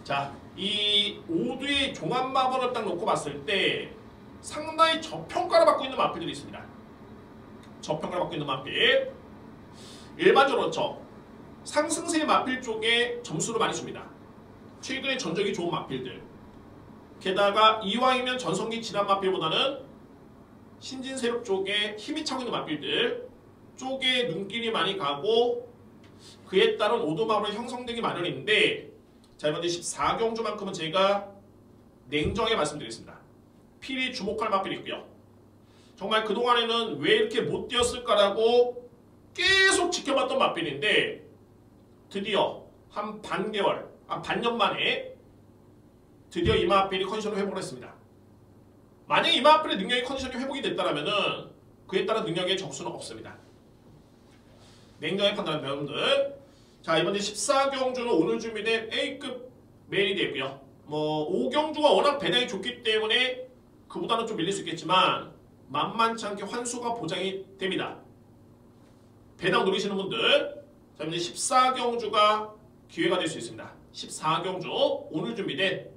자, 이 5두의 종합마법을 딱 놓고 봤을 때 상당히 저평가를 받고 있는 마필들이 있습니다. 저평가를 받고 있는 마필 일반적으로 그렇죠. 상승세 마필 쪽에 점수를 많이 줍니다. 최근에 전적이 좋은 마필들 게다가 이왕이면 전성기 지난 마필보다는 신진세력 쪽에 힘이 차고 있는 마필들 쪽에 눈길이 많이 가고 그에 따른 오도마블이 형성되기 마련인데 자 이번 14경주만큼은 제가 냉정하게 말씀드리겠습니다. 필히 주목할 마필이 있고요. 정말 그동안에는 왜 이렇게 못 뛰었을까라고 계속 지켜봤던 마필인데 드디어 한 반년 만에 드디어 이 마필이 컨디션을 회복을 했습니다. 만약에 이 마필의 능력이 컨디션이 회복이 됐다면 그에 따른 능력의 적수는 없습니다. 냉정하게 판단하는 여러분들 자 이번에 14경주는 오늘 준비된 A급 메인이 되고요. 5경주가 워낙 배당이 좋기 때문에 그보다는 좀 밀릴 수 있겠지만 만만치 않게 환수가 보장이 됩니다. 배당 노리시는 분들 자 이제 14경주가 기회가 될 수 있습니다. 14경주 오늘 준비된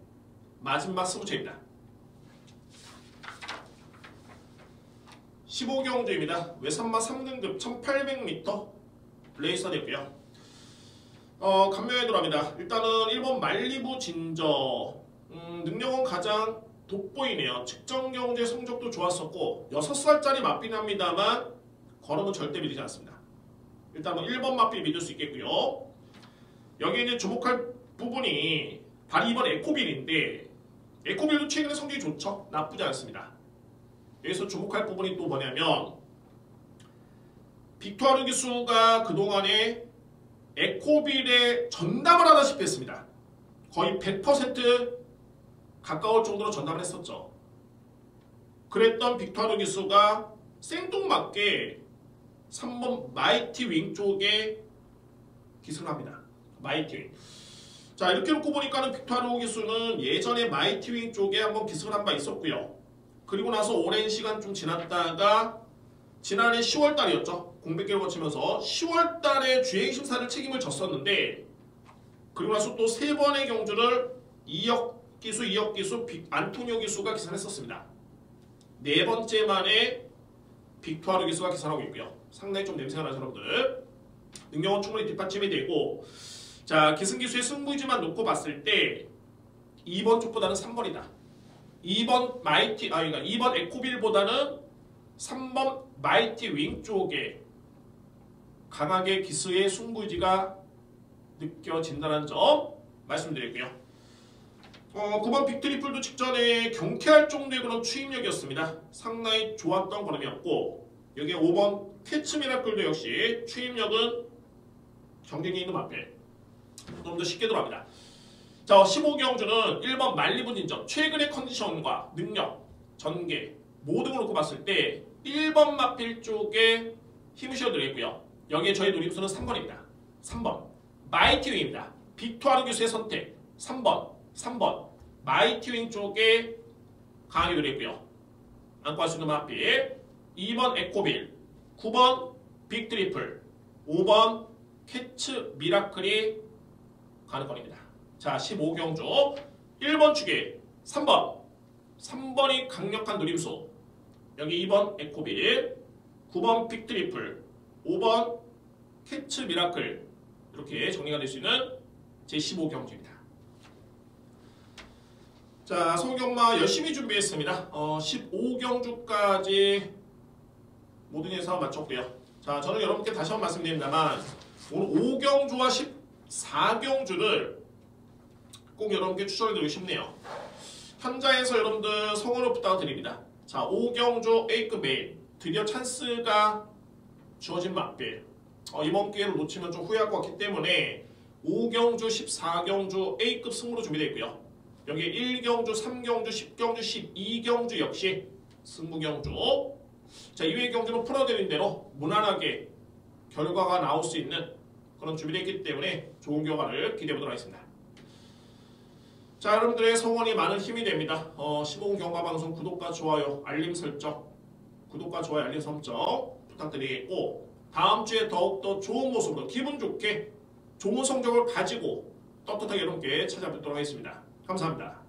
마지막 승부처입니다. 15경주입니다. 외산마 3등급 1800m 레이스가 됐고요. 간면에 들어갑니다. 일단은 1번 말리부 진저. 능력은 가장 돋보이네요. 측정 경제 성적도 좋았었고 6살짜리 맞비는 합니다만 걸음은 절대 밀리지 않습니다. 일단 1번 맞비 믿을 수 있겠고요. 여기 이제 주목할 부분이 바로 2번 에코빌인데 에코빌도 최근에 성적이 좋죠. 나쁘지 않습니다. 여기서 주목할 부분이 또 뭐냐면 빅토르 기수가 그동안에 에코빌에 전담을 하다시피 했습니다. 거의 100% 가까울 정도로 전담을 했었죠. 그랬던 빅토르 기수가 생뚱맞게 3번 마이티 윙 쪽에 기승을 합니다. 마이티 윙. 자, 이렇게 놓고 보니까는 빅토르 기수는 예전에 마이티 윙 쪽에 한번 기승을 한 바 있었고요. 그리고 나서 오랜 시간 좀 지났다가 지난해 10월달이었죠. 공백기를 거치면서 10월달에 주행심사를 책임을 졌었는데 그리고 나서 또 3번의 경주를 2역 기수, 2역 기수, 안토니오 기수가 기선했었습니다. 4번째 만에 빅토르 기수가 기선하고 있고요. 상당히 좀 냄새가 나죠, 여러분들. 능력은 충분히 뒷받침이 되고 자, 기승기수의 승부지만 놓고 봤을 때 2번 쪽보다는 3번이다. 2번 그러니까 2번 에코빌보다는 3번 마이티 윙 쪽에 강하게 기수의 승부지가 느껴진다는 점 말씀드리고요. 9번 빅트리플도 직전에 경쾌할 정도의 그런 추임력이었습니다. 상당히 좋았던 걸음이었고 여기에 5번 캐츠 미라클도 역시 추임력은 경쟁이 있는 앞에 좀 더 쉽게 들어갑니다. 자, 15경주는 1번 말리부 진저 최근의 컨디션과 능력, 전개 모든 걸 놓고 봤을 때 1번 마필 쪽에 힘을 실어드리겠고요. 여기에 저희 노림수는 3번입니다. 3번 마이티 윙입니다. 빅토르 기수의 선택 3번 마이티 윙 쪽에 강하게 드리겠고요. 안고 할 수 있는 마필 2번 에코빌 9번 빅트리플 5번 캐츠 미라클이 가능권입니다. 자, 15경주 1번 축에 3번이 강력한 노림수 여기 2번 에코빌 9번 빅트리플 5번 캐츠 미라클 이렇게 정리가 될 수 있는 제15경주입니다. 자, 성경마 열심히 준비했습니다. 15경주까지 모든 예상 마쳤고요. 자, 저는 여러분께 다시 한번 말씀드립니다만 오늘 5경주와 14경주를 꼭 여러분께 추천해드리고 싶네요. 현장에서 여러분들 성원을 부탁드립니다. 자, 5경주 A급 메인 드디어 찬스가 주어진 맛빌 이번 기회를 놓치면 좀 후회할 것 같기 때문에 5경주, 14경주 A급 승부로 준비되어 있고요. 여기에 1경주, 3경주, 10경주, 12경주 역시 승부경주 자, 이외의 경주는 풀어드린 대로 무난하게 결과가 나올 수 있는 그런 준비되어 있기 때문에 좋은 결과를 기대해보도록 하겠습니다. 자, 여러분들의 성원이 많은 힘이 됩니다. 15금 경과방송 구독과 좋아요, 알림 설정 구독과 좋아요, 알림 설정 부탁드리고 다음 주에 더욱더 좋은 모습으로 기분 좋게 좋은 성적을 가지고 떳떳하게 여러분께 찾아뵙도록 하겠습니다. 감사합니다.